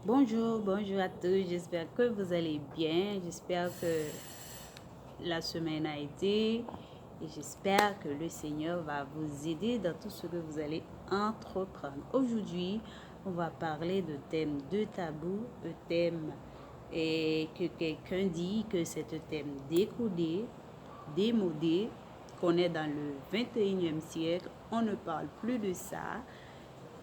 Bonjour à tous. J'espère que vous allez bien. J'espère que la semaine a été et j'espère que le Seigneur va vous aider dans tout ce que vous allez entreprendre. Aujourd'hui, on va parler de thème de tabou, un thème et que quelqu'un dit que c'est un thème décodé, démodé, qu'on est dans le 21e siècle. On ne parle plus de ça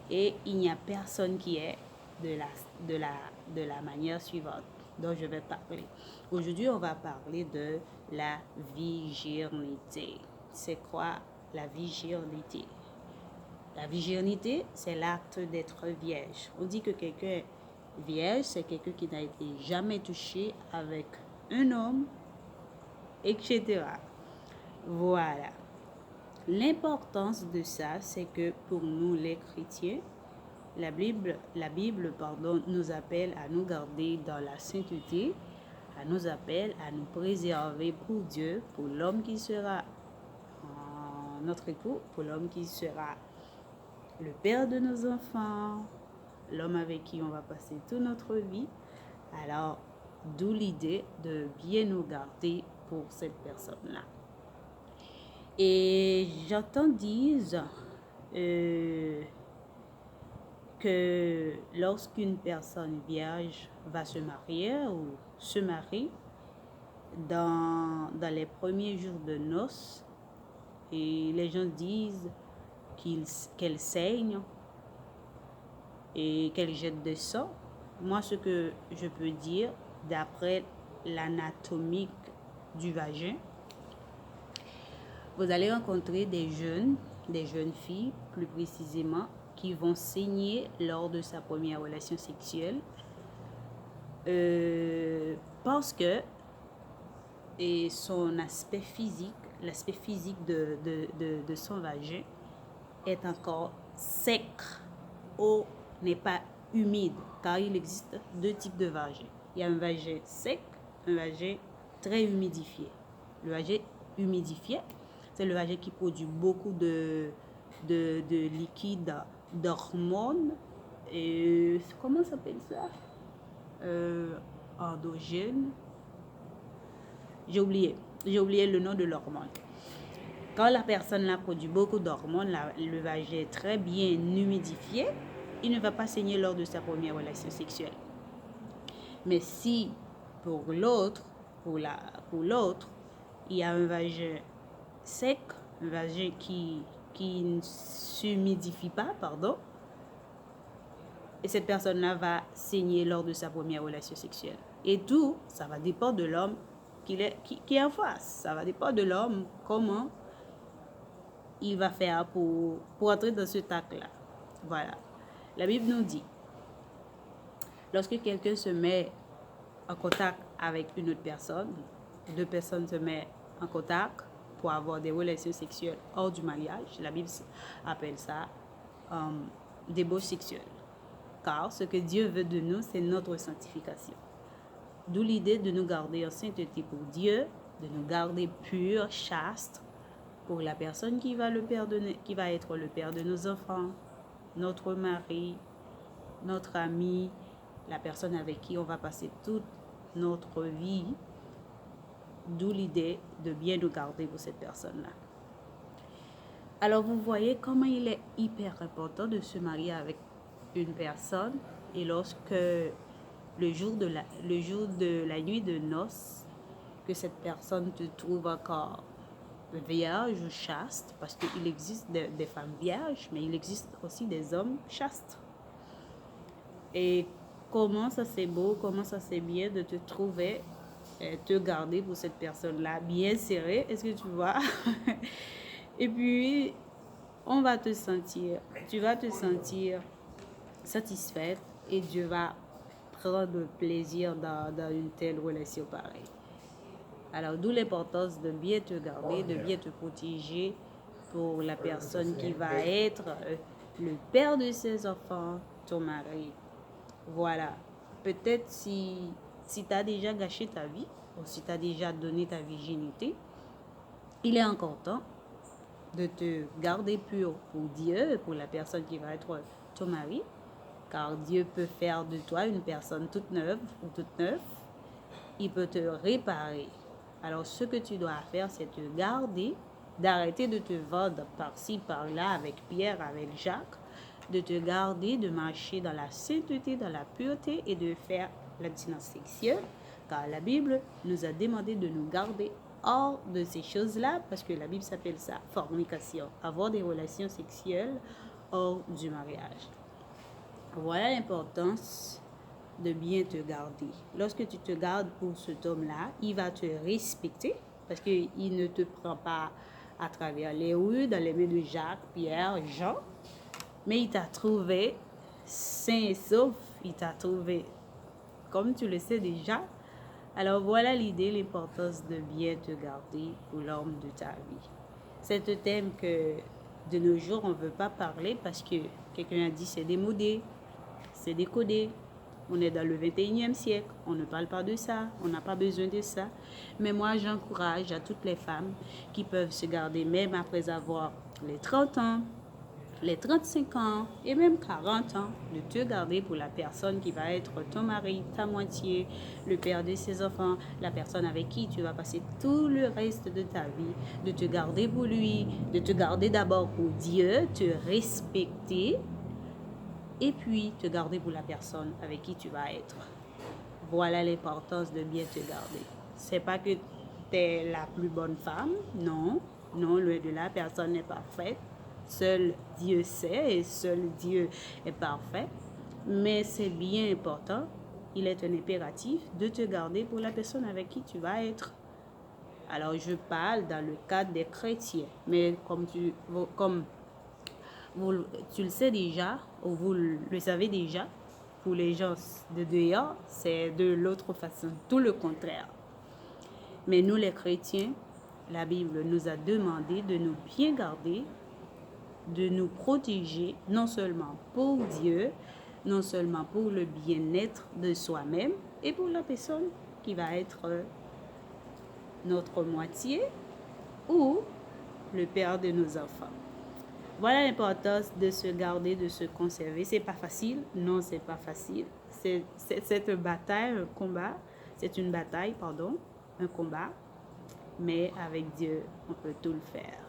et il n'y a personne qui est de la, de la, de la manière suivante dont je vais parler. Aujourd'hui, on va parler de la virginité. C'est quoi la virginité? La virginité, c'est l'acte d'être vierge. On dit que quelqu'un est vierge, c'est quelqu'un qui n'a été jamais touché avec un homme, etc. Voilà. L'importance de ça, c'est que pour nous les chrétiens, la Bible, nous appelle à nous garder dans la sainteté, à nous appelle à nous préserver pour Dieu, pour l'homme qui sera notre époux, pour l'homme qui sera le père de nos enfants, l'homme avec qui on va passer toute notre vie. Alors, d'où l'idée de bien nous garder pour cette personne-là. Et j'entends dire que lorsqu'une personne vierge va se marier ou se marie, dans les premiers jours de noces, et les gens disent qu'elle saigne et qu'elle jette de sang. Moi, ce que je peux dire, d'après l'anatomique du vagin, vous allez rencontrer des jeunes filles plus précisément, qui vont saigner lors de sa première relation sexuelle parce que et son l'aspect physique de son vagin est encore sec. Eau n'est pas humide, car il existe deux types de vagin. Il y a un vagin sec, un vagin très humidifié. Le vagin humidifié, c'est le vagin qui produit beaucoup de liquide, d'hormones. Et comment s'appelle ça? Endogène. J'ai oublié le nom de l'hormone. Quand la personne là produit beaucoup d'hormones, le vagin est très bien humidifié, il ne va pas saigner lors de sa première relation sexuelle. Mais si pour l'autre, pour l'autre, il y a un vagin sec, un vagin qui ne s'humidifie pas, pardon, et cette personne-là va saigner lors de sa première relation sexuelle. Et tout, ça va dépendre de l'homme qui est en face. Ça va dépendre de l'homme, comment il va faire pour entrer dans ce tac-là. Voilà. La Bible nous dit, lorsque quelqu'un se met en contact avec une autre personne, deux personnes se mettent en contact pour avoir des relations sexuelles hors du mariage, la Bible appelle ça débauche sexuelle. Car ce que Dieu veut de nous, c'est notre sanctification. D'où l'idée de nous garder en sainteté pour Dieu, de nous garder purs, chastes, pour la personne qui va être le père de nos enfants, notre mari, notre ami, la personne avec qui on va passer toute notre vie. D'où l'idée de bien nous garder pour cette personne-là. Alors vous voyez comment il est hyper important de se marier avec une personne, et lorsque le jour de la nuit de noces, que cette personne te trouve encore vierge ou chaste, parce qu'il existe des femmes vierges, mais il existe aussi des hommes chastes. Et comment ça c'est beau, comment ça c'est bien de te trouver, te garder pour cette personne-là, bien serré, est-ce que tu vois? Et puis, tu vas te sentir satisfaite, et Dieu va prendre plaisir dans une telle relation pareille. Alors, d'où l'importance de bien te garder, de bien te protéger pour la personne qui va être le père de ses enfants, ton mari. Voilà. Peut-être si tu as déjà gâché ta vie, ou si tu as déjà donné ta virginité, il est encore temps de te garder pur pour Dieu, pour la personne qui va être ton mari, car Dieu peut faire de toi une personne toute neuve ou toute neuve. Il peut te réparer. Alors, ce que tu dois faire, c'est te garder, d'arrêter de te vendre par-ci, par-là avec Pierre, avec Jacques, de te garder, de marcher dans la sainteté, dans la pureté et de faire l'abstinence sexuelle, car la Bible nous a demandé de nous garder hors de ces choses-là, parce que la Bible s'appelle ça fornication, avoir des relations sexuelles hors du mariage. Voilà l'importance de bien te garder. Lorsque tu te gardes pour cet homme-là, il va te respecter parce qu'il ne te prend pas à travers les rues, dans les mains de Jacques, Pierre, Jean, mais il t'a trouvé sain et sauf, il t'a trouvé comme tu le sais déjà. Alors voilà l'idée, l'importance de bien te garder pour l'homme de ta vie. C'est un thème que de nos jours on ne veut pas parler parce que quelqu'un a dit c'est démodé, c'est décodé. On est dans le 21e siècle, on ne parle pas de ça, on n'a pas besoin de ça. Mais moi, j'encourage à toutes les femmes qui peuvent se garder même après avoir les 30 ans, les 35 ans et même 40 ans, de te garder pour la personne qui va être ton mari, ta moitié, le père de ses enfants, la personne avec qui tu vas passer tout le reste de ta vie, de te garder pour lui, de te garder d'abord pour Dieu, te respecter et puis te garder pour la personne avec qui tu vas être. Voilà l'importance de bien te garder. C'est pas que tu es la plus bonne femme, non, non, loin de là, personne n'est parfaite. Seul Dieu sait et seul Dieu est parfait. Mais c'est bien important, il est un impératif de te garder pour la personne avec qui tu vas être. Alors je parle dans le cadre des chrétiens, mais comme tu le sais déjà, ou vous le savez déjà, pour les gens de dehors, c'est de l'autre façon, tout le contraire. Mais nous les chrétiens, la Bible nous a demandé de nous bien garder, de nous protéger, non seulement pour Dieu, non seulement pour le bien-être de soi-même et pour la personne qui va être notre moitié ou le père de nos enfants. Voilà l'importance de se garder, de se conserver. C'est pas facile, non, c'est pas facile. C'est une bataille, un combat. C'est une bataille, pardon, un combat. Mais avec Dieu, on peut tout le faire.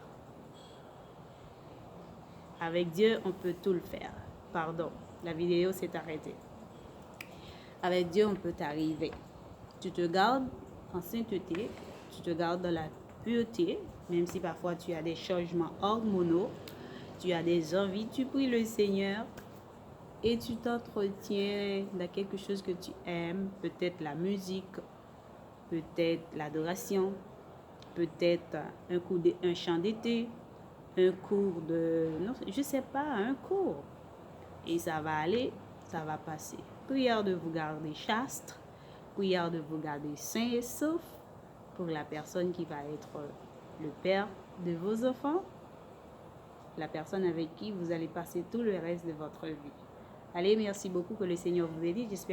Avec Dieu, on peut tout le faire. Pardon, la vidéo s'est arrêtée. Avec Dieu, on peut t'arriver. Tu te gardes en sainteté, tu te gardes dans la pureté, même si parfois tu as des changements hormonaux, tu as des envies, tu pries le Seigneur et tu t'entretiens dans quelque chose que tu aimes, peut-être la musique, peut-être l'adoration, peut-être un chant d'été, un cours de... non, je sais pas, un cours. Et ça va aller, ça va passer. Prière de vous garder chaste, prière de vous garder sain et sauf pour la personne qui va être le père de vos enfants, la personne avec qui vous allez passer tout le reste de votre vie. Allez, merci beaucoup, que le Seigneur vous bénisse. J'espère